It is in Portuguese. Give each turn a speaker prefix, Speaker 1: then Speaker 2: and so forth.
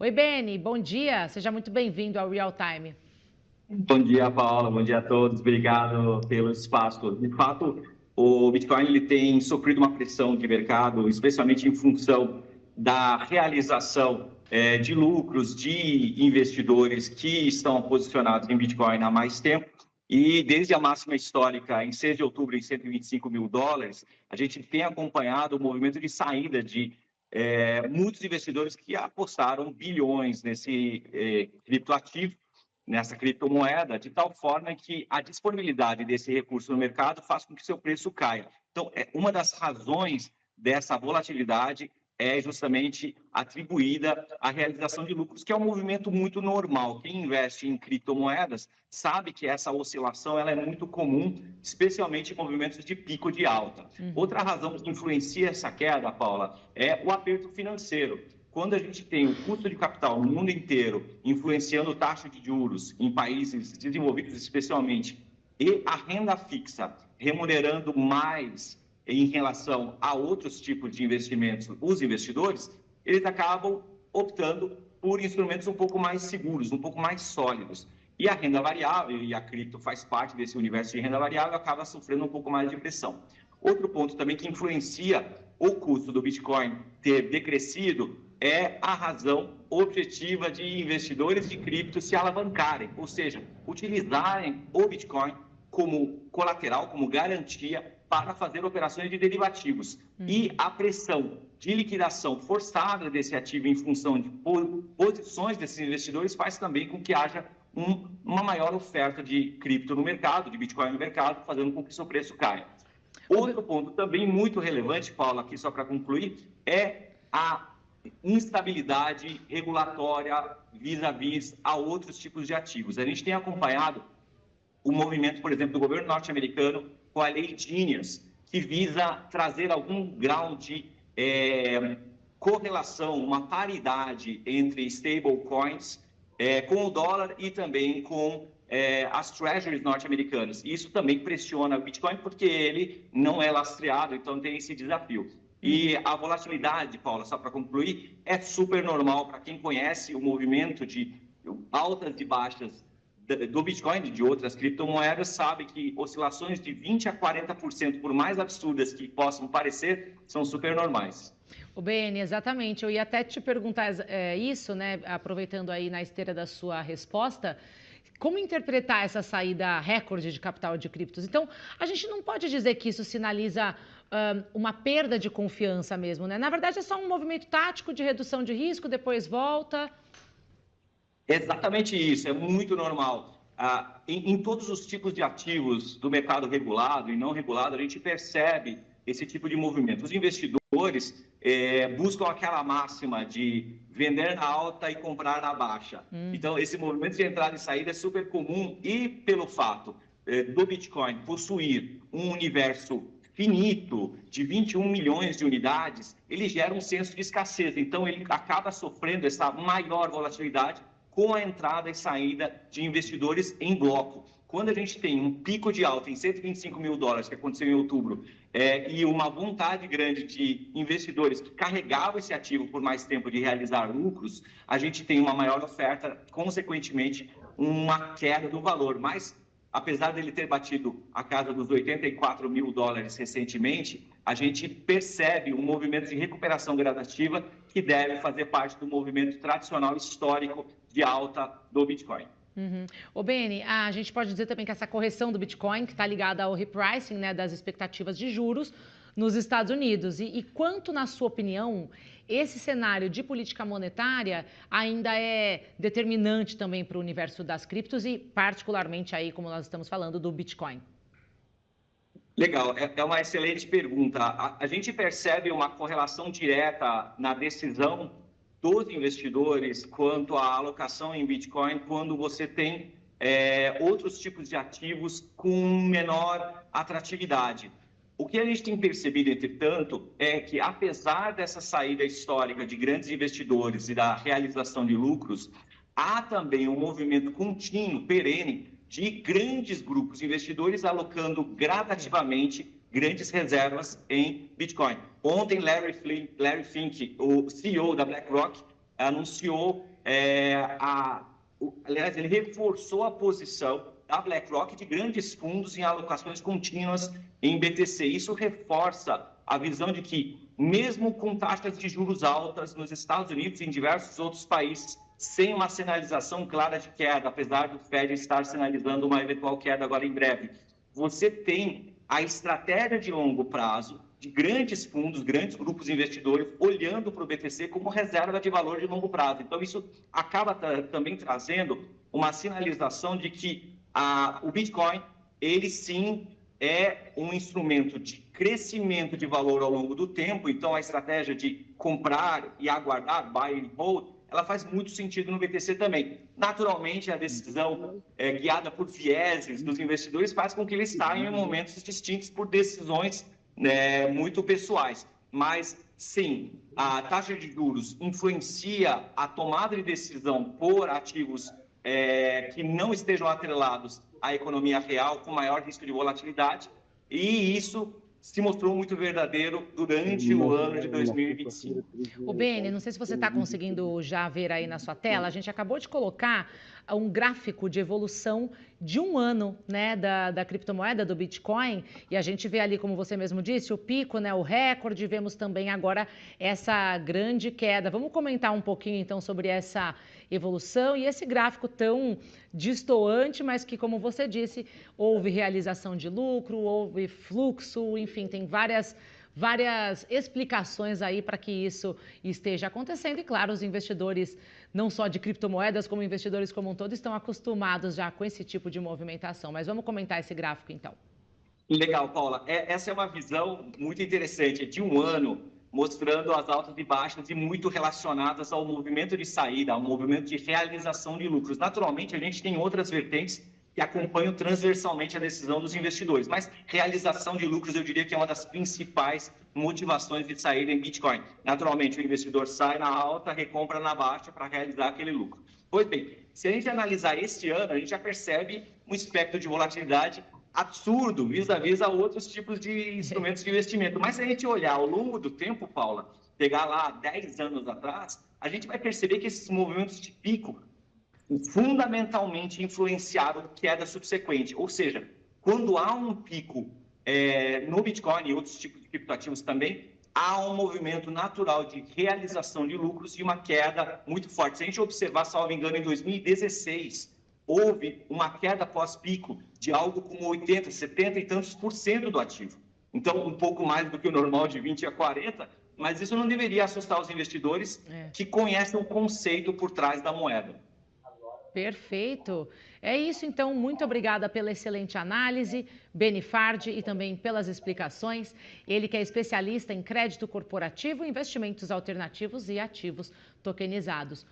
Speaker 1: Oi, Beni, bom dia. Seja muito bem-vindo ao Real Time.
Speaker 2: Bom dia, Paula. Bom dia a todos. Obrigado pelo espaço. De fato, o Bitcoin ele tem sofrido uma pressão de mercado, especialmente em função da realização de lucros de investidores que estão posicionados em Bitcoin há mais tempo. E desde a máxima histórica, em 6 de outubro, em 125 mil dólares, a gente tem acompanhado o movimento de saída de muitos investidores que apostaram bilhões nesse criptoativo, nessa criptomoeda, de tal forma que a disponibilidade desse recurso no mercado faz com que seu preço caia. Então, uma das razões dessa volatilidade é justamente atribuída à realização de lucros, que é um movimento muito normal. Quem investe em criptomoedas sabe que essa oscilação ela é muito comum, especialmente em movimentos de pico de alta. Outra razão que influencia essa queda, Paula, é o aperto financeiro. Quando a gente tem o custo de capital no mundo inteiro influenciando taxa de juros em países desenvolvidos especialmente e a renda fixa remunerando mais em relação a outros tipos de investimentos, os investidores, eles acabam optando por instrumentos um pouco mais seguros, um pouco mais sólidos. E a renda variável, e a cripto faz parte desse universo de renda variável, acaba sofrendo um pouco mais de pressão. Outro ponto também que influencia o custo do Bitcoin ter decrescido é a razão objetiva de investidores de cripto se alavancarem, ou seja, utilizarem o Bitcoin como colateral, como garantia para fazer operações de derivativos. E a pressão de liquidação forçada desse ativo em função de posições desses investidores faz também com que haja uma maior oferta de cripto no mercado, de Bitcoin no mercado, fazendo com que seu preço caia. Outro ponto também muito relevante, Paulo, aqui só para concluir, é a instabilidade regulatória vis-à-vis a outros tipos de ativos. A gente tem acompanhado o movimento, por exemplo, do governo norte-americano com a lei Genius, que visa trazer algum grau de correlação, uma paridade entre stablecoins com o dólar e também com as treasuries norte-americanas. Isso também pressiona o Bitcoin porque ele não é lastreado, então tem esse desafio. E a volatilidade, Paula, só para concluir, é super normal para quem conhece o movimento de altas e baixas do Bitcoin e de outras criptomoedas, sabe que oscilações de 20% a 40%, por mais absurdas que possam parecer, são super normais.
Speaker 1: O BN, exatamente. Eu ia até te perguntar isso, né? Aproveitando aí na esteira da sua resposta, como interpretar essa saída recorde de capital de criptos? Então, a gente não pode dizer que isso sinaliza uma perda de confiança mesmo, né? Na verdade, é só um movimento tático de redução de risco, depois volta.
Speaker 2: Exatamente isso, é muito normal. Em todos os tipos de ativos do mercado regulado e não regulado, a gente percebe esse tipo de movimento. Os investidores buscam aquela máxima de vender na alta e comprar na baixa. Então, esse movimento de entrada e saída é super comum e pelo fato do Bitcoin possuir um universo finito de 21 milhões de unidades, ele gera um senso de escassez. Então, ele acaba sofrendo essa maior volatilidade com a entrada e saída de investidores em bloco. Quando a gente tem um pico de alta em 125 mil dólares, que aconteceu em outubro, e uma vontade grande de investidores que carregavam esse ativo por mais tempo de realizar lucros, a gente tem uma maior oferta, consequentemente, uma queda do valor. Mas, apesar dele ter batido a casa dos 84 mil dólares recentemente, a gente percebe um movimento de recuperação gradativa que deve fazer parte do movimento tradicional histórico de alta do Bitcoin.
Speaker 1: Ô, Beni, a gente pode dizer também que essa correção do Bitcoin, que está ligada ao repricing, né, das expectativas de juros nos Estados Unidos. E quanto, na sua opinião, esse cenário de política monetária ainda é determinante também para o universo das criptos e, particularmente, aí, como nós estamos falando, do Bitcoin?
Speaker 2: Legal, é uma excelente pergunta. A gente percebe uma correlação direta na decisão dos investidores quanto à alocação em Bitcoin quando você tem outros tipos de ativos com menor atratividade. O que a gente tem percebido, entretanto, é que apesar dessa saída histórica de grandes investidores e da realização de lucros, há também um movimento contínuo, perene, de grandes grupos de investidores alocando gradativamente grandes reservas em Bitcoin. Ontem, Larry Fink, o CEO da BlackRock, anunciou, aliás, ele reforçou a posição da BlackRock de grandes fundos em alocações contínuas em BTC. Isso reforça a visão de que, mesmo com taxas de juros altas nos Estados Unidos e em diversos outros países, sem uma sinalização clara de queda, apesar do Fed estar sinalizando uma eventual queda agora em breve, você tem a estratégia de longo prazo de grandes fundos, grandes grupos investidores olhando para o BTC como reserva de valor de longo prazo. Então, isso acaba também trazendo uma sinalização de que o Bitcoin, ele sim é um instrumento de crescimento de valor ao longo do tempo. Então, a estratégia de comprar e aguardar, buy and hold, ela faz muito sentido no BTC também. Naturalmente, a decisão guiada por vieses dos investidores faz com que eles saiam em momentos distintos por decisões muito pessoais. Mas, sim, a taxa de juros influencia a tomada de decisão por ativos que não estejam atrelados à economia real, com maior risco de volatilidade, e isso se mostrou muito verdadeiro durante o ano de 2025.
Speaker 1: O Beni, não sei se você está conseguindo já ver aí na sua tela, a gente acabou de colocar um gráfico de evolução de um ano, né, da criptomoeda, do Bitcoin, e a gente vê ali, como você mesmo disse, o pico, né, o recorde, vemos também agora essa grande queda. Vamos comentar um pouquinho, então, sobre essa evolução e esse gráfico tão destoante, mas que, como você disse, houve realização de lucro, houve fluxo, enfim, tem várias explicações aí para que isso esteja acontecendo. E, claro, os investidores, não só de criptomoedas, como investidores como um todo, estão acostumados já com esse tipo de movimentação. Mas vamos comentar esse gráfico, então.
Speaker 2: Legal, Paula. Essa é uma visão muito interessante, de um ano, mostrando as altas e baixas e muito relacionadas ao movimento de saída, ao movimento de realização de lucros. Naturalmente, a gente tem outras vertentes que acompanham transversalmente a decisão dos investidores. Mas realização de lucros, eu diria que é uma das principais motivações de saída em Bitcoin. Naturalmente, o investidor sai na alta, recompra na baixa para realizar aquele lucro. Pois bem, se a gente analisar este ano, a gente já percebe um espectro de volatilidade absurdo vis-à-vis a outros tipos de instrumentos de investimento. Mas se a gente olhar ao longo do tempo, Paula, pegar lá 10 anos atrás, a gente vai perceber que esses movimentos de pico fundamentalmente influenciaram queda subsequente. Ou seja, quando há um pico no Bitcoin e outros tipos de criptoativos também, há um movimento natural de realização de lucros e uma queda muito forte. Se a gente observar, salvo engano, em 2016, houve uma queda pós-pico de algo como 80, 70 e tantos % do ativo. Então, um pouco mais do que o normal de 20 a 40, mas isso não deveria assustar os investidores que conhecem o conceito por trás da moeda.
Speaker 1: Perfeito. É isso, então. Muito obrigada pela excelente análise, Beni Fardi, e também pelas explicações. Ele que é especialista em crédito corporativo, investimentos alternativos e ativos tokenizados.